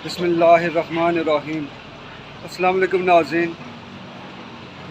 बिस्मिल्लाहिर्रहमानिर्रहीम। अस्सलाम वालेकुम नाज़रीन,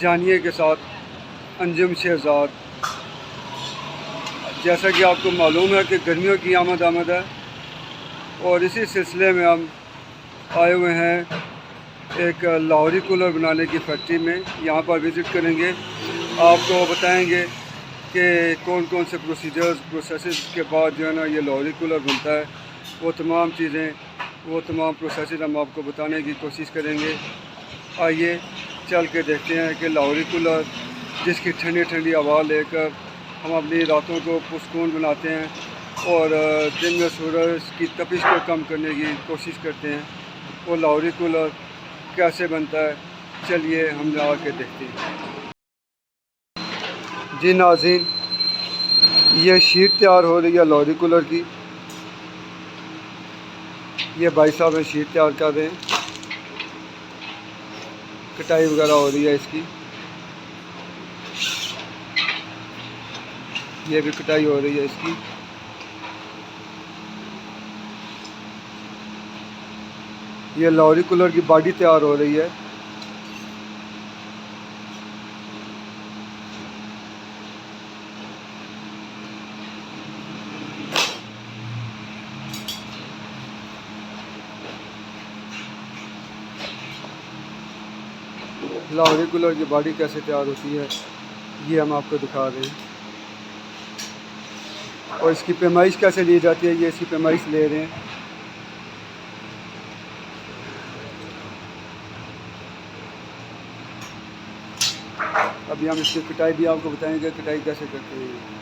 जानिए के साथ अंजुम शहज़ाद। जैसा कि आपको मालूम है कि गर्मियों की आमद है और इसी सिलसिले में हम आए हुए हैं एक लाहौरी कूलर बनाने की फैक्ट्री में। यहाँ पर विज़िट करेंगे, आपको बताएंगे कि कौन कौन से प्रोसेस के बाद जो है ना ये लाहौरी कूलर बनता है। वो तमाम प्रोसेस हम आपको बताने की कोशिश करेंगे। आइए चल के देखते हैं कि लाहौरी कूलर जिसकी ठंडी ठंडी हवा लेकर हम अपनी रातों को पुरसकून बनाते हैं और दिन में सूरज की तपिश को कम करने की कोशिश करते हैं, वो लाहौरी कूलर कैसे बनता है, चलिए हम आके देखते हैं। जी नाज़रीन, ये शीट तैयार हो रही है लाहौरी कूलर की। ये भाई साहब शीट तैयार कर रहे हैं, कटाई वगैरह हो रही है इसकी। ये भी कटाई हो रही है इसकी। ये लाहौरी कूलर की बॉडी तैयार हो रही है। लाहौरी कूलर की बॉडी कैसे तैयार होती है ये हम आपको दिखा रहे हैं, और इसकी पैमाइश कैसे ली जाती है ये इसकी पैमाइश ले रहे हैं। अभी हम इसकी कटाई भी आपको बताएंगे, कटाई कैसे करते हैं।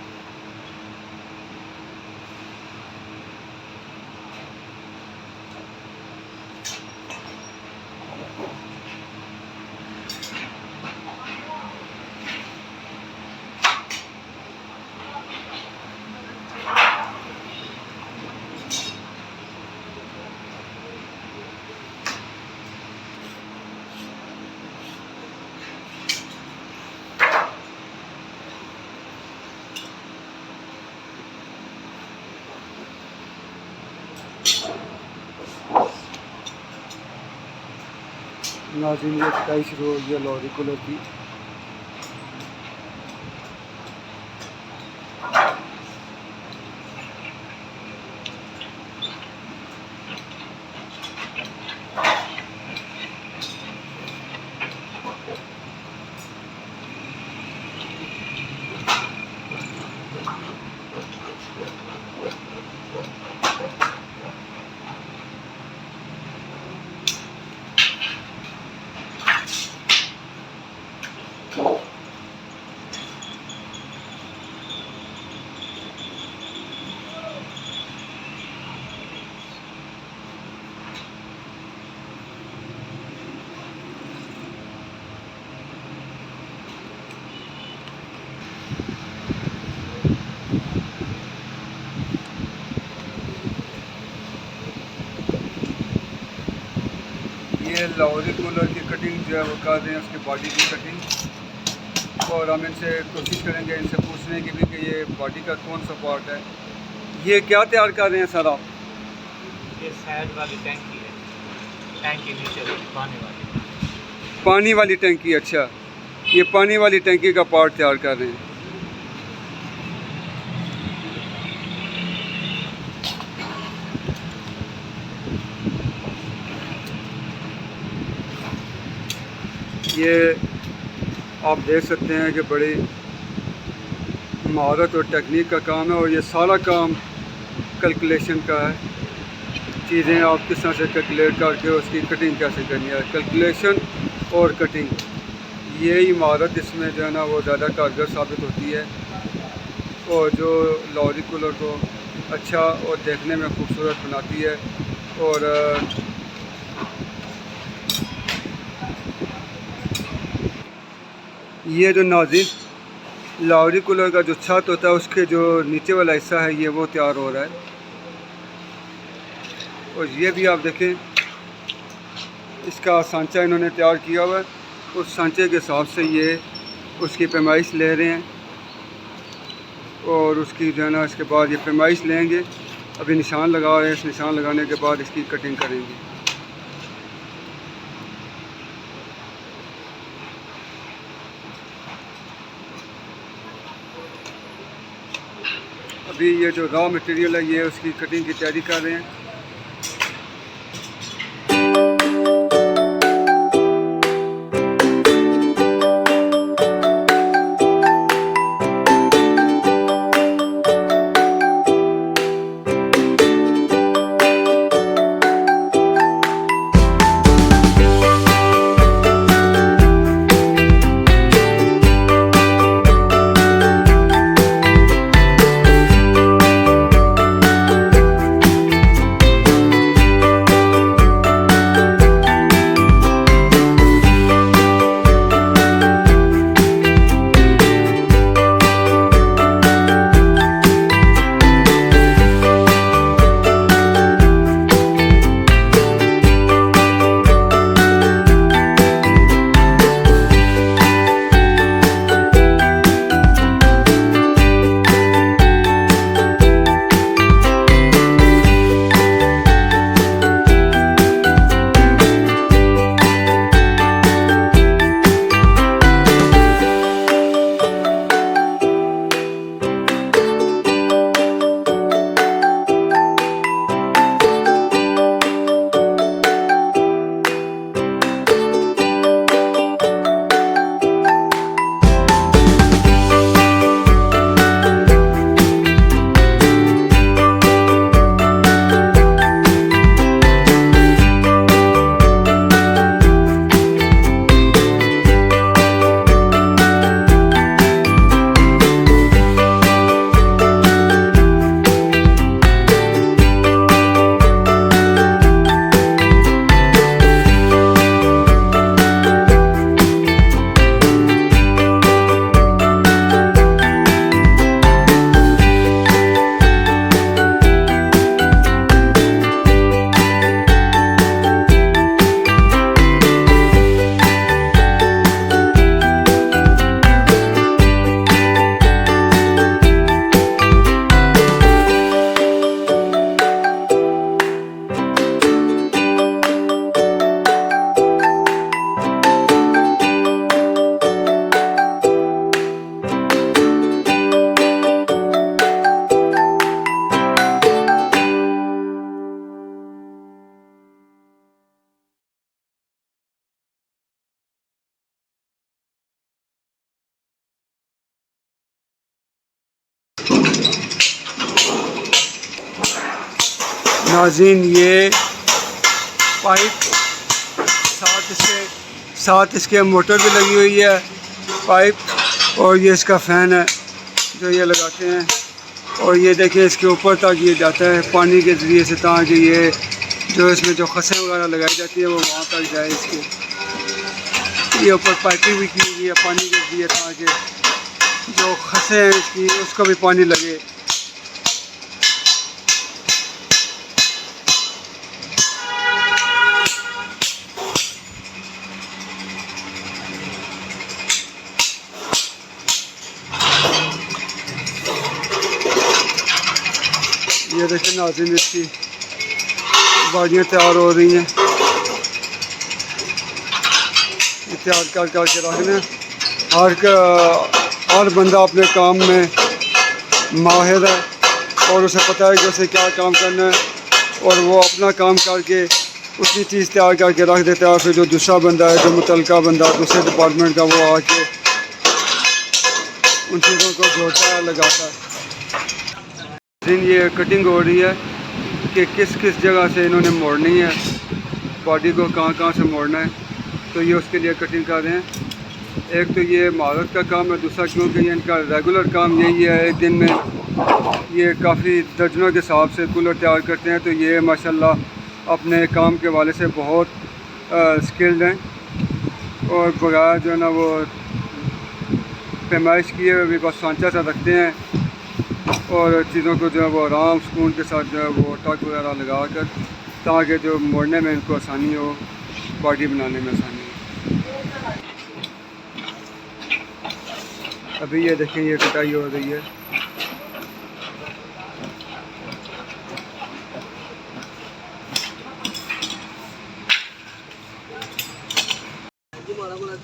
नाज़रीन, ये कटाई शुरू हो गई है लाहौरी कूलर की। ये लाहौरी कूलर की कटिंग जो है वो कर रहे हैं, उसकी बॉडी की कटिंग। और हम इनसे कोशिश करेंगे इनसे पूछने की भी कि ये बॉडी का कौन सा पार्ट है। ये क्या तैयार कर रहे हैं सर आप? ये साइड वाली टैंकी है, टैंकी नीचे वाली पानी वाली टैंकी। अच्छा, ये पानी वाली टैंकी का पार्ट तैयार कर रहे हैं। ये आप देख सकते हैं कि बड़ी महारत और टेक्निक का काम है, और ये सारा काम कैलकुलेशन का है। चीज़ें आप किस तरह से कैलकुलेट करके उसकी कटिंग कैसे करनी है, कैलकुलेशन और कटिंग, यही महारत इसमें जो है ना वो ज़्यादा कारगर साबित होती है, और जो लाहौरी कूलर को अच्छा और देखने में खूबसूरत बनाती है। और ये जो नाज़रीन लाहौरी कूलर का जो छत होता है उसके जो नीचे वाला हिस्सा है ये वो तैयार हो रहा है। और ये भी आप देखें, इसका सांचा इन्होंने तैयार किया हुआ है, उस सांचे के हिसाब से ये उसकी पैमाइश ले रहे हैं। और उसकी जो है ना इसके बाद ये पैमाइश लेंगे। अभी निशान लगा रहे हैं, इस निशान लगाने के बाद इसकी कटिंग करेंगे। अभी ये जो रॉ मटेरियल है ये उसकी कटिंग की तैयारी कर रहे हैं। नाज़रीन ये पाइप साथ इसके मोटर भी लगी हुई है पाइप, और ये इसका फ़ैन है जो ये लगाते हैं। और ये देखिए इसके ऊपर तक ये जाता है पानी के ज़रिए से, ताकि ये जो इसमें जो खसें वगैरह लगाई जाती है वो वहाँ तक जाए। इसके ये ऊपर पाइपिंग भी की हुई है पानी के ज़रिए, ताकि जो खसें हैं इसकी उसको भी पानी लगे। ये देखिए नाज़रीन इसकी बाड़ियाँ तैयार हो रही हैं, तैयार कर के रखना। हर बंदा अपने काम में माहिर है और उसे पता है कि उसे क्या काम करना है, और वो अपना काम करके उसी चीज़ तैयार करके रख देता है। फिर जो दूसरा बंदा है, जो मुतलका बंदा दूसरे डिपार्टमेंट का, वो आके उन चीज़ों को जोड़ता है, लगाता है। ये कटिंग हो रही है कि किस किस जगह से इन्होंने मोड़नी है, बॉडी को कहाँ से मोड़ना है, तो ये उसके लिए कटिंग कर रहे हैं। एक तो ये महारत का काम है, दूसरा क्योंकि ये इनका रेगुलर काम यही है। एक दिन में ये काफ़ी दर्जनों के हिसाब से कूलर तैयार करते हैं, तो ये माशाल्लाह अपने काम के वाले से बहुत स्किल्ड हैं, और बगैर जो है ना वो पैमाइश किए हुए भी बस सांचा सा रखते हैं, और चीज़ों को जो है वो आराम सुकून के साथ जो है वो टक वगैरह लगा कर, ताकि जो मोड़ने में इनको आसानी हो, बॉडी बनाने में आसानी हो। अभी ये देखें ये कटाई हो रही है।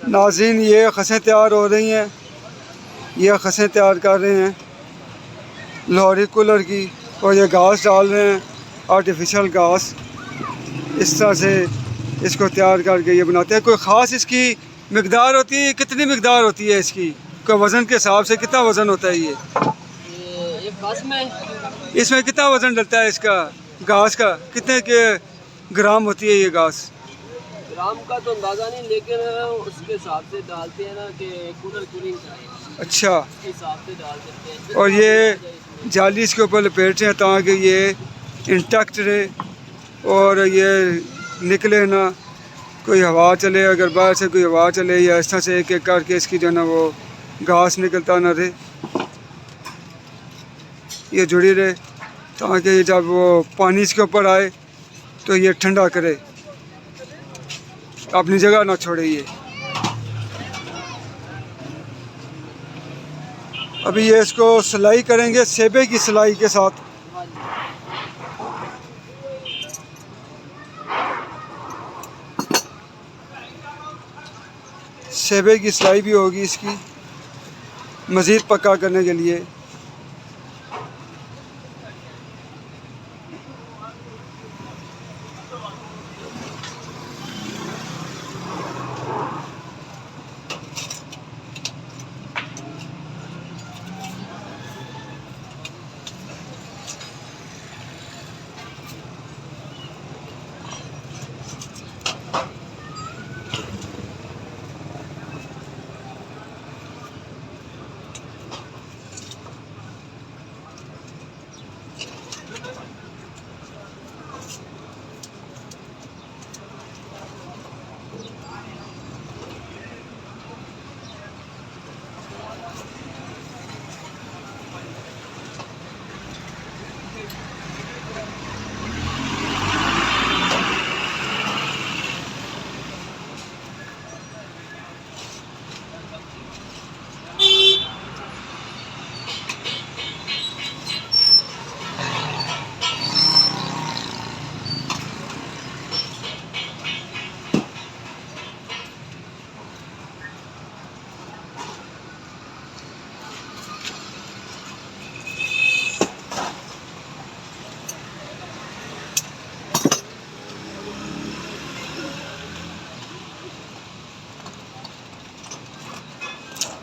नाज़रीन ये खसें तैयार हो रही हैं, ये खसें तैयार कर रहे हैं। लाहौरी कूलर की, और ये घास डाल रहे हैं, आर्टिफिशियल घास। इस तरह से इसको तैयार करके ये बनाते हैं। कोई ख़ास इसकी मिकदार होती है? कितनी मिकदार होती है इसकी? कोई वज़न के हिसाब से कितना वज़न होता है ये घास में? इसमें कितना वज़न डलता है इसका घास का? कितने के ग्राम होती है ये घास? ग्राम का तो अंदाज़ा नहीं, लेकिन उसके हिसाब से डालते हैं ना कि कूलर कूलिंग कराए, अच्छा। उसके हिसाब से डाल देते हैं। और ये जाली इसके ऊपर लपेटते हैं ताकि ये इंटैक्ट रहे और ये निकले ना, कोई हवा चले, अगर बाहर से कोई हवा चले या इस तरह से एक एक करके इसकी जो ना वो घास निकलता ना रहे, ये जुड़ी रहे, ताकि जब वो पानी इसके ऊपर आए तो ये ठंडा करे, अपनी जगह ना छोड़े। ये अभी ये इसको सिलाई करेंगे सेबे की सिलाई के साथ। सेबे की सिलाई भी होगी इसकी मज़ीद पक्का करने के लिए।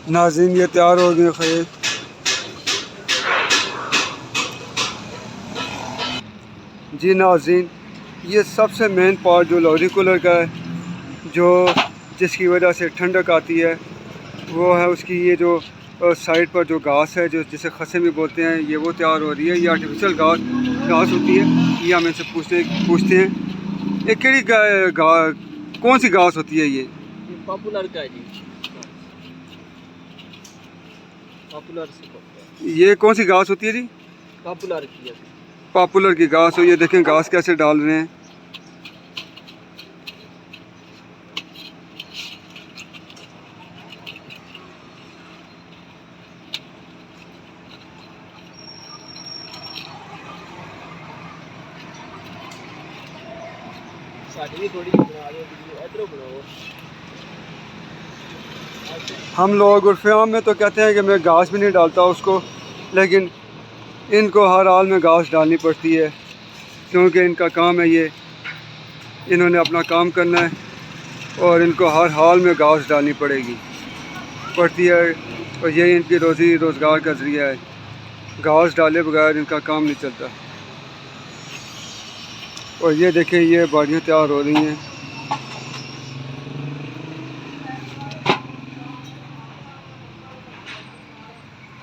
नाज़रीन ये तैयार हो गए खैर। जी नाज़रीन, ये सबसे मेन पार्ट जो लाहौरी कूलर का है, जो जिसकी वजह से ठंडक आती है, वो है उसकी ये जो साइड पर जो घास है, जो जिसे खसे भी बोलते हैं, ये वो तैयार हो रही है। ये आर्टिफिशियल घास होती है। ये हम इनसे पूछते हैं ये कौन सी घास होती है? ये पॉपुलर का है जी, पॉपुलर से। ये कौन सी घास होती है जी? पॉपुलर की है। पॉपुलर की घास हो। ये देखें घास कैसे डाल रहे हैं। हम लोग उर्फ़-ए-आम में तो कहते हैं कि मैं घास भी नहीं डालता उसको, लेकिन इनको हर हाल में घास डालनी पड़ती है, क्योंकि इनका काम है ये, इन्होंने अपना काम करना है और इनको हर हाल में घास डालनी पड़ती है, और यही इनकी रोज़ी रोज़गार का ज़रिया है। घास डाले बगैर इनका काम नहीं चलता। और ये देखें, ये बाड़ियाँ तैयार हो रही हैं।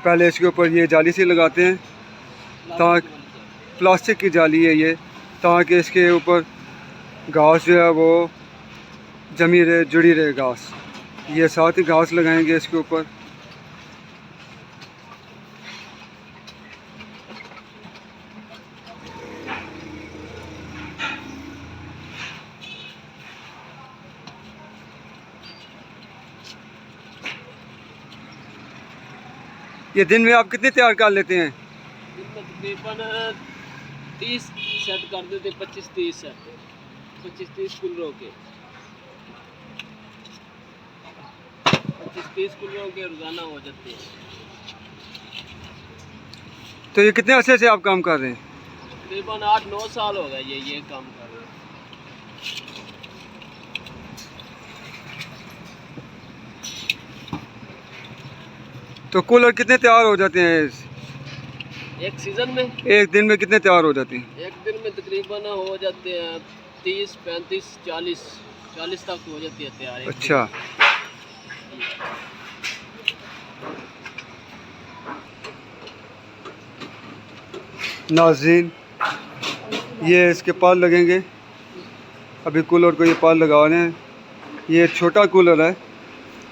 पहले इसके ऊपर ये जाली सी लगाते हैं, ताकि प्लास्टिक की जाली है ये, ताकि इसके ऊपर घास जो है वो जमी रहे, जुड़ी रहे घास। ये साथ ही घास लगाएंगे इसके ऊपर। ये दिन में आप कितने तैयार कर लेते हैं? दिन में तकरीबन 30 सेट कर देते, 25-30 सेट, 25-30 कूलरों के, 25-30 कूलरों के रोज़ाना हो जाते हैं। तो ये कितने अरसे से आप काम कर रहे हैं? तकरीबन 8-9 साल हो गए ये काम कर रहे हैं। तो कूलर कितने तैयार हो जाते हैं एक सीज़न में? एक दिन में कितने तैयार हो जाते हैं? एक दिन में तकरीबन हो जाते हैं 30, 35, 40 तक हो जाती है तैयार। अच्छा। नाज़रीन, ये इसके पाल लगेंगे। अभी कूलर को ये पाल लगा रहे हैं। ये छोटा कूलर है।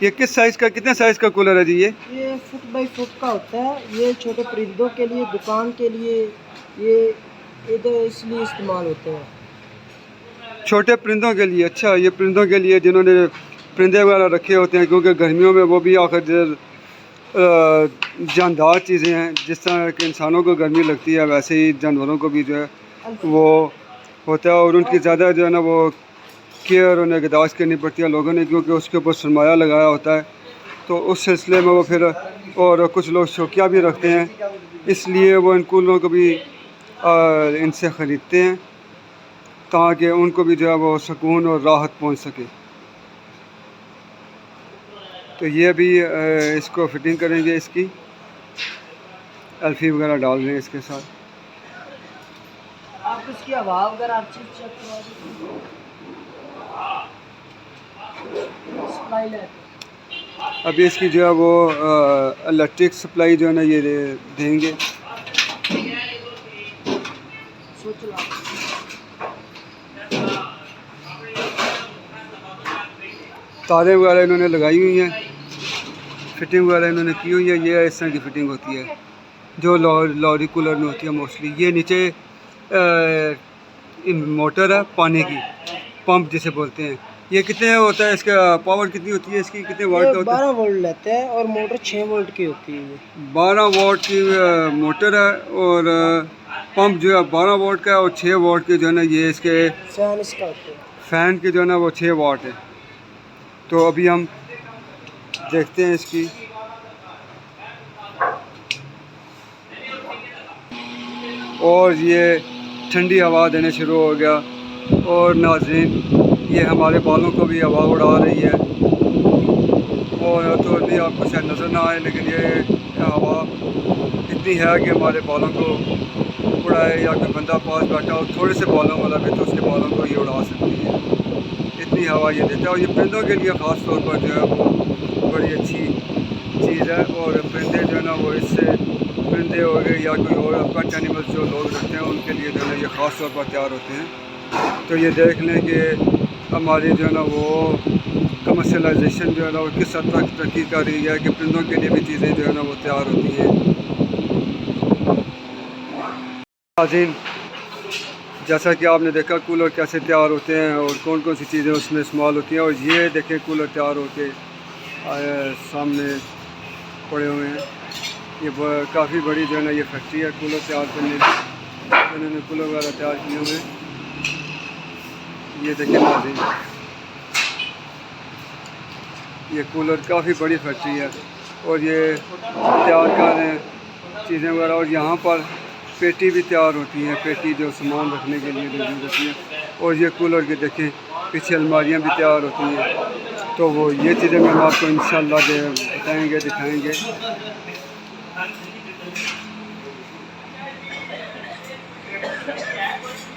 ये किस साइज़ का, कितने साइज़ का कूलर है जी? ये फुट बाई फुट का होता है। ये छोटे परिंदों के लिए, दुकान के लिए ये इधर इसलिए इस्तेमाल होते हैं। छोटे परिंदों के लिए? अच्छा, ये परिंदों के लिए जिन्होंने परिंदे वगैरह रखे होते हैं, क्योंकि गर्मियों में वो भी आखिर जानदार चीज़ें हैं। जिस तरह के इंसानों को गर्मी लगती है वैसे ही जानवरों को भी जो है वो होता है, और उनकी ज़्यादा जो है ना वो केयर और निगहदाश्त करनी पड़ती है लोगों ने, क्योंकि उसके ऊपर सरमाया लगाया होता है। तो उस सिलसिले में वो फिर, और कुछ लोग शौकिया भी रखते हैं, इसलिए वो इन कूलरों को भी इनसे ख़रीदते हैं ताकि उनको भी जो है वो सुकून और राहत पहुंच सके। तो ये भी इसको फिटिंग करेंगे, इसकी एल्फी वगैरह डाल रहे हैं इसके साथ। आप इसकी हवा वगैरह हर चीज़ चेक करवा दीजिए। सप्लाई लेते अभी इसकी जो है वो इलेक्ट्रिक सप्लाई जो है ना ये देंगे। सोच लो। तारें वगैरह इन्होंने लगाई हुई हैं, फिटिंग वगैरह इन्होंने की हुई है। ये इस तरह की फिटिंग होती है जो लॉरी कूलर में होती है मोस्टली। ये नीचे मोटर है पानी की, पंप जिसे बोलते हैं। ये कितने होता है, इसका पावर कितनी होती है, इसकी कितने वाट का होता है? 12 वोल्ट लेते हैं और मोटर 6 वोल्ट की होती है। 12 वाट की मोटर है और पंप जो है 12 वाट का है, और 6 वाट के जो है ना ये इसके फैन इसका होता है। फ़ैन के जो है ना वो 6 वाट है। तो अभी हम देखते हैं इसकी। और ये ठंडी हवा देने शुरू हो गया। और नाज़रीन, ये हमारे बालों को भी हवा उड़ा रही है, और तो भी आपको शायद नज़र ना आए, लेकिन ये हवा इतनी है कि हमारे बालों को उड़ाए, या कोई बंदा पास बैठा हो थोड़े से बालों वाला भी तो उसके बालों को ये उड़ा सकती है। इतनी हवा ये देता है, और ये परिंदों के लिए ख़ास तौर पर जो है वो बड़ी अच्छी चीज़ है। और परिंदे जो है ना वो इससे, परिंदे हो गए या कोई और पेट एनिमल्स जो लोग रखते हैं उनके लिए जो है ये ख़ास तौर पर तैयार होते हैं। तो ये देख लें कि हमारी जो है ना वो कमर्शलाइजेशन जो है ना वो किस हद तक तरक्की कर रही है कि परिंदों के लिए भी चीज़ें जो है ना वो तैयार होती हैं। नाज़रीन, जैसा कि आपने देखा कूलर कैसे तैयार होते हैं और कौन कौन सी चीज़ें उसमें इस्तेमाल होती हैं। और ये देखें कूलर तैयार होके सामने पड़े हुए हैं। ये काफ़ी बड़ी जो है ना ये फैक्ट्री है कूलर तैयार करने की। इन्होंने कूलर वगैरह तैयार किए हुए हैं। ये देखें नाज़रीन, ये कूलर काफ़ी बड़ी फैक्ट्री है, और ये तैयार कर रहे हैं चीज़ें वगैरह। और यहाँ पर पेटी भी तैयार होती हैं, पेटी जो सामान रखने के लिए यूज़ होती है। और ये कूलर के देखें पीछे अलमारियाँ भी तैयार होती हैं। तो वो ये चीज़ें मैं आपको इंशाल्लाह बताएँगे, दिखाएँगे।